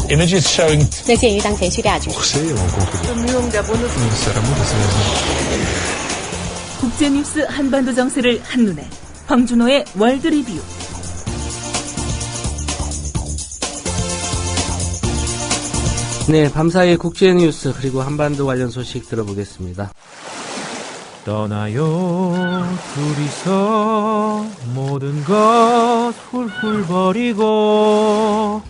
images showing. 那鉴于当前叙利亚局势， 국제뉴스 한반도 정세를 한눈에 황준호의 월드 리뷰. 네, 밤사이의 국제뉴스 그리고 한반도 관련 소식 들어보겠습니다. 떠나요 둘이서 모든 것 훌훌 버리고.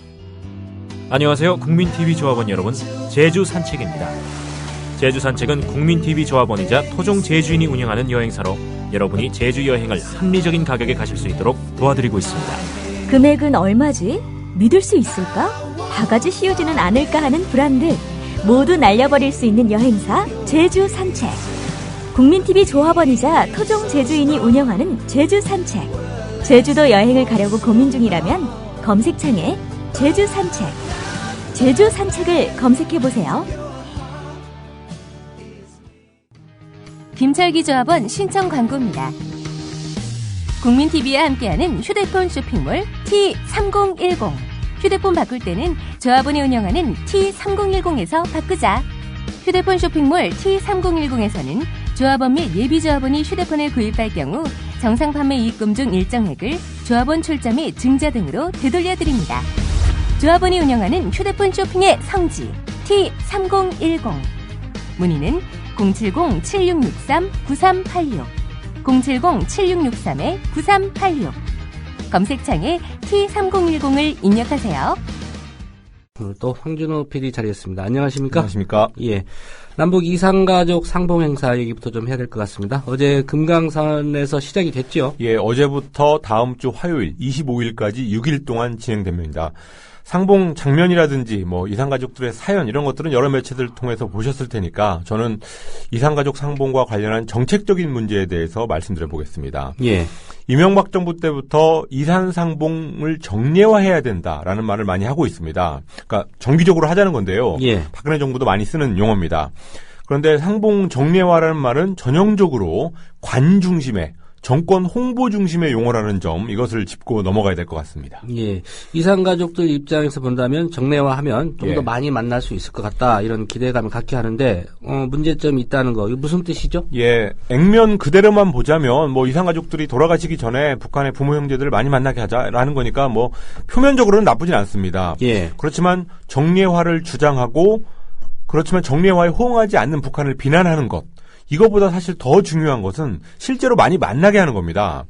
안녕하세요, 국민TV 조합원 여러분, 제주 산책입니다. 제주 산책은 국민TV 조합원이자 토종 제주인이 운영하는 여행사로 여러분이 제주 여행을 합리적인 가격에 가실 수 있도록 도와드리고 있습니다. 금액은 얼마지? 믿을 수 있을까? 바가지 씌우지는 않을까 하는 불안들 모두 날려버릴 수 있는 여행사 제주 산책. 국민TV 조합원이자 토종 제주인이 운영하는 제주 산책. 제주도 여행을 가려고 고민 중이라면 검색창에 제주 산책, 제주 산책을 검색해보세요. 김철기 조합원 신청 광고입니다. 국민TV와 함께하는 휴대폰 쇼핑몰 T3010. 휴대폰 바꿀 때는 조합원이 운영하는 T3010에서 바꾸자. 휴대폰 쇼핑몰 T3010에서는 조합원 및 예비조합원이 휴대폰을 구입할 경우 정상 판매 이익금 중 일정액을 조합원 출자 및 증자 등으로 되돌려드립니다. 조합원이 운영하는 휴대폰 쇼핑의 성지 T3010. 문의는 070-7663-9386, 070-7663-9386. 검색창에 T3010을 입력하세요. 오늘 또 황준호 PD 자리했습니다. 안녕하십니까? 안녕하십니까? 예. 남북 이산가족 상봉 행사 얘기부터 좀 해야 될 것 같습니다. 어제 금강산에서 시작이 됐죠? 예, 어제부터 다음 주 화요일 25일까지 6일 동안 진행됩니다. 상봉 장면이라든지 이산가족들의 사연 이런 것들은 여러 매체들 통해서 보셨을 테니까 저는 이산가족 상봉과 관련한 정책적인 문제에 대해서 말씀드려 보겠습니다. 예. 이명박 정부 때부터 이산 상봉을 정례화해야 된다라는 말을 많이 하고 있습니다. 그러니까 정기적으로 하자는 건데요. 예. 박근혜 정부도 많이 쓰는 용어입니다. 그런데 상봉 정례화라는 말은 전형적으로 관 중심의 정권 홍보 중심의 용어라는 점, 이것을 짚고 넘어가야 될 것 같습니다. 예. 이산가족들 입장에서 본다면 정례화하면 좀 더 많이 만날 수 있을 것 같다, 이런 기대감을 갖게 하는데 문제점이 있다는 거, 이거 무슨 뜻이죠? 예, 액면 그대로만 보자면 이산가족들이 돌아가시기 전에 북한의 부모 형제들을 많이 만나게 하자라는 거니까 표면적으로는 나쁘진 않습니다. 예. 그렇지만 정례화를 주장하고 그렇지만 정례화에 호응하지 않는 북한을 비난하는 것, 이거보다 사실 더 중요한 것은 실제로 많이 만나게 하는 겁니다.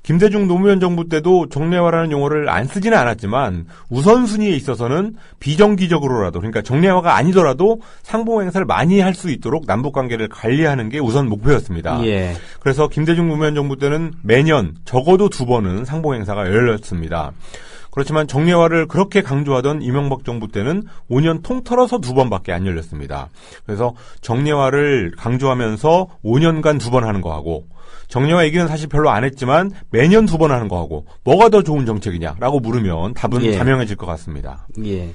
김대중 노무현 정부 때도 정례화라는 용어를 안 쓰지는 않았지만 우선순위에 있어서는 비정기적으로라도, 그러니까 정례화가 아니더라도 상봉 행사를 많이 할 수 있도록 남북관계를 관리하는 게 우선 목표였습니다. 예. 그래서 김대중 노무현 정부 때는 매년 적어도 2번은 상봉 행사가 열렸습니다. 그렇지만 정례화를 그렇게 강조하던 이명박 정부 때는 5년 통틀어서 2번밖에 안 열렸습니다. 그래서 정례화를 강조하면서 5년간 2번 하는 거하고, 정례화 얘기는 사실 별로 안 했지만 매년 2번 하는 거하고 뭐가 더 좋은 정책이냐라고 물으면 답은 자명해질 것 같습니다. 예.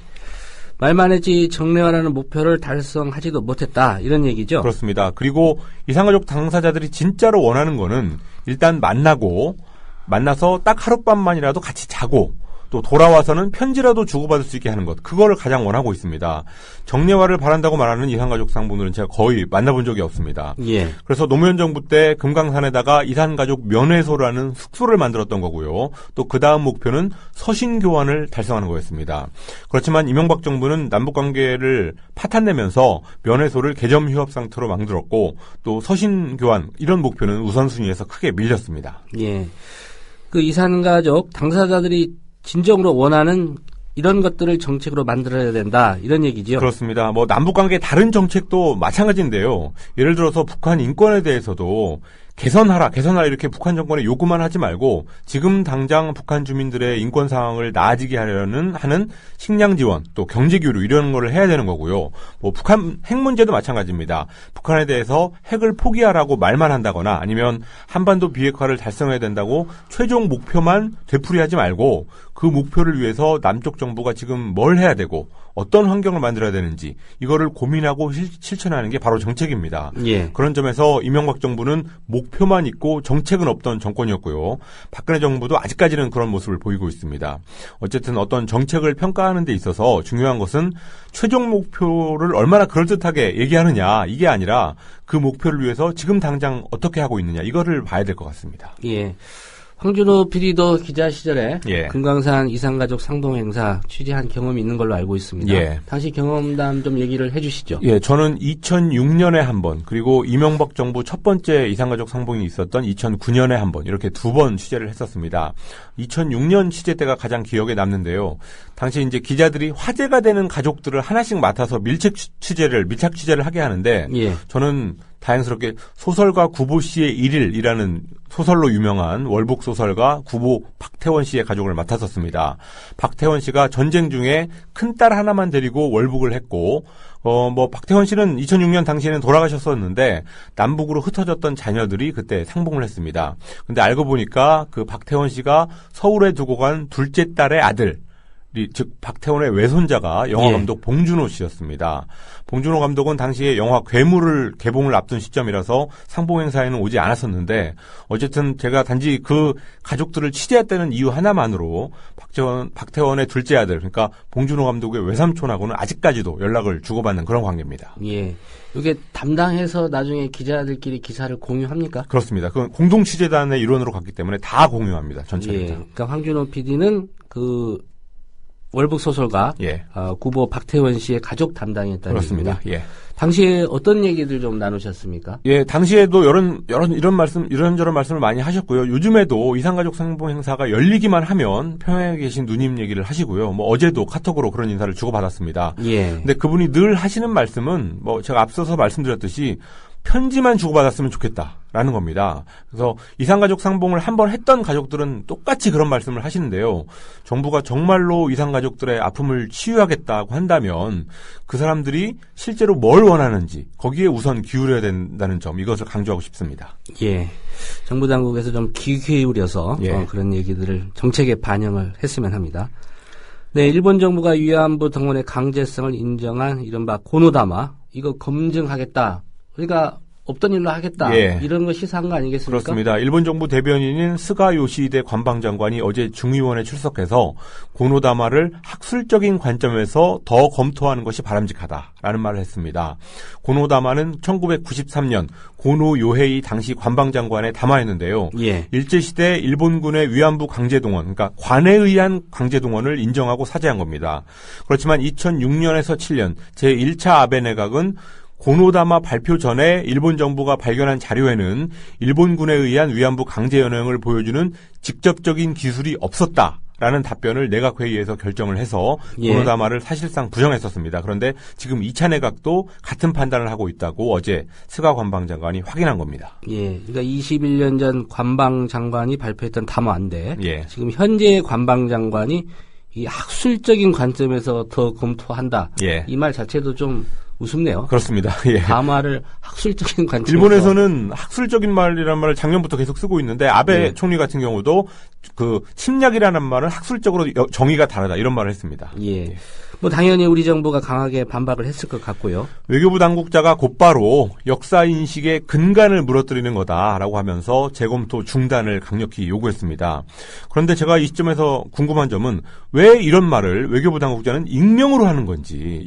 말만 했지 정례화라는 목표를 달성하지도 못했다, 이런 얘기죠? 그렇습니다. 그리고 이산가족 당사자들이 진짜로 원하는 거는 일단 만나서 딱 하룻밤만이라도 같이 자고 또 돌아와서는 편지라도 주고받을 수 있게 하는 것, 그거를 가장 원하고 있습니다. 정례화를 바란다고 말하는 이산가족 상봉들은 제가 거의 만나본 적이 없습니다. 예. 그래서 노무현 정부 때 금강산에다가 이산가족 면회소라는 숙소를 만들었던 거고요. 또 그 다음 목표는 서신 교환을 달성하는 거였습니다. 그렇지만 이명박 정부는 남북관계를 파탄내면서 면회소를 개점 휴업 상태로 만들었고, 또 서신 교환 이런 목표는 우선순위에서 크게 밀렸습니다. 예. 그 이산가족 당사자들이 진정으로 원하는 이런 것들을 정책으로 만들어야 된다, 이런 얘기죠. 그렇습니다. 남북관계 다른 정책도 마찬가지인데요. 예를 들어서 북한 인권에 대해서도 개선하라 이렇게 북한 정권에 요구만 하지 말고 지금 당장 북한 주민들의 인권 상황을 나아지게 하는 식량 지원, 또 경제 교류 이런 거를 해야 되는 거고요. 북한 핵 문제도 마찬가지입니다. 북한에 대해서 핵을 포기하라고 말만 한다거나 아니면 한반도 비핵화를 달성해야 된다고 최종 목표만 되풀이하지 말고 그 목표를 위해서 남쪽 정부가 지금 뭘 해야 되고 어떤 환경을 만들어야 되는지 이거를 고민하고 실천하는 게 바로 정책입니다. 예. 그런 점에서 이명박 정부는 목표만 있고 정책은 없던 정권이었고요. 박근혜 정부도 아직까지는 그런 모습을 보이고 있습니다. 어쨌든 어떤 정책을 평가하는 데 있어서 중요한 것은 최종 목표를 얼마나 그럴듯하게 얘기하느냐 이게 아니라 그 목표를 위해서 지금 당장 어떻게 하고 있느냐 이거를 봐야 될 것 같습니다. 예. 황준호 PD도 기자 시절에 예. 금강산 이산가족 상봉행사 취재한 경험이 있는 걸로 알고 있습니다. 예. 당시 경험담 좀 얘기를 해 주시죠. 예, 저는 2006년에 한 번, 그리고 이명박 정부 첫 번째 이산가족 상봉이 있었던 2009년에 한 번, 이렇게 두 번 취재를 했었습니다. 2006년 취재 때가 가장 기억에 남는데요. 당시 이제 기자들이 화제가 되는 가족들을 하나씩 맡아서 밀착 취재를 하게 하는데, 예. 저는 다행스럽게 소설가 구보 씨의 일일이라는 소설로 유명한 월북 소설가 구보 박태원 씨의 가족을 맡았었습니다. 박태원 씨가 전쟁 중에 큰딸 하나만 데리고 월북을 했고, 박태원 씨는 2006년 당시에는 돌아가셨었는데, 남북으로 흩어졌던 자녀들이 그때 상봉을 했습니다. 근데 알고 보니까 그 박태원 씨가 서울에 두고 간 둘째 딸의 아들, 즉 박태원의 외손자가 영화감독 봉준호 씨였습니다. 봉준호 감독은 당시에 영화 괴물을 개봉을 앞둔 시점이라서 상봉행사에는 오지 않았었는데 어쨌든 제가 단지 그 가족들을 취재했다는 이유 하나만으로 박태원의 둘째 아들 그러니까 봉준호 감독의 외삼촌하고는 아직까지도 연락을 주고받는 그런 관계입니다. 예. 이게 담당해서 나중에 기자들끼리 기사를 공유합니까? 그렇습니다. 그 공동 취재단의 일원으로 갔기 때문에 다 공유합니다. 전체를. 예. 그러니까 황준호 PD는 그 월북 소설가 예. 구보 박태원 씨의 가족 담당이었다는 그렇습니다. 얘기입니다. 예. 당시에 어떤 얘기들 좀 나누셨습니까? 예, 당시에도 이런저런 말씀을 많이 하셨고요. 요즘에도 이산가족 상봉 행사가 열리기만 하면 평양에 계신 누님 얘기를 하시고요. 어제도 카톡으로 그런 인사를 주고받았습니다. 예. 근데 그분이 늘 하시는 말씀은 제가 앞서서 말씀드렸듯이 편지만 주고받았으면 좋겠다라는 겁니다. 그래서 이산가족 상봉을 한번 했던 가족들은 똑같이 그런 말씀을 하시는데요. 정부가 정말로 이산가족들의 아픔을 치유하겠다고 한다면 그 사람들이 실제로 뭘 원하는지 거기에 우선 기울여야 된다는 점 이것을 강조하고 싶습니다. 예. 정부 당국에서 좀 귀 기울여서 예. 그런 얘기들을 정책에 반영을 했으면 합니다. 네, 일본 정부가 위안부 동원의 강제성을 인정한 이른바 고노다마 이거 검증하겠다. 그러니까 없던 일로 하겠다. 예. 이런 거 시사한 거 아니겠습니까? 그렇습니다. 일본 정부 대변인인 스가 요시히데 관방장관이 어제 중의원에 출석해서 고노다마를 학술적인 관점에서 더 검토하는 것이 바람직하다라는 말을 했습니다. 고노다마는 1993년 고노 요헤이 당시 관방장관의 담화였는데요. 예. 일제시대 일본군의 위안부 강제동원, 그러니까 관에 의한 강제동원을 인정하고 사죄한 겁니다. 그렇지만 2006년에서 7년 제1차 아베 내각은 고노다마 발표 전에 일본 정부가 발견한 자료에는 일본군에 의한 위안부 강제 연행을 보여주는 직접적인 기술이 없었다라는 답변을 내각회의에서 결정을 해서 예. 고노다마를 사실상 부정했었습니다. 그런데 지금 2차 내각도 같은 판단을 하고 있다고 어제 스가 관방장관이 확인한 겁니다. 예. 그러니까 21년 전 관방장관이 발표했던 담화인데 예. 지금 현재 관방장관이 이 학술적인 관점에서 더 검토한다. 예. 이 말 자체도 좀 우습네요. 그렇습니다. 예. 담화를 학술적인 관점에서. 일본에서는 학술적인 말이라는 말을 작년부터 계속 쓰고 있는데 아베 예. 총리 같은 경우도 그 침략이라는 말은 학술적으로 정의가 다르다 이런 말을 했습니다. 예. 뭐 당연히 우리 정부가 강하게 반박을 했을 것 같고요. 외교부 당국자가 곧바로 역사 인식의 근간을 무너뜨리는 거다라고 하면서 재검토 중단을 강력히 요구했습니다. 그런데 제가 이 시점에서 궁금한 점은 왜 이런 말을 외교부 당국자는 익명으로 하는 건지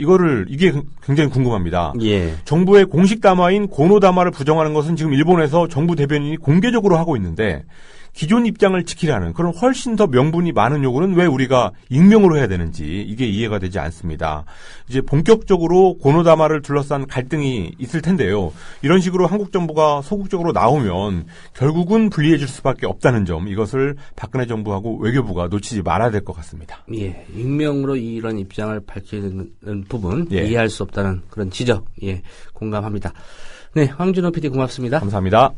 이게 굉장히 궁금합니다. 예. 정부의 공식 담화인 고노다마를 부정하는 것은 지금 일본에서 정부 대변인이 공개적으로 하고 있는데 기존 입장을 지키라는 그런 훨씬 더 명분이 많은 요구는 왜 우리가 익명으로 해야 되는지 이게 이해가 되지 않습니다. 이제 본격적으로 고노다마를 둘러싼 갈등이 있을 텐데요. 이런 식으로 한국 정부가 소극적으로 나오면 결국은 불리해질 수밖에 없다는 점 이것을 박근혜 정부하고 외교부가 놓치지 말아야 될 것 같습니다. 예. 익명으로 이런 입장을 밝히는 부분 예. 이해할 수 없다는 그런 지적. 예. 공감합니다. 네. 황준호 PD 고맙습니다. 감사합니다.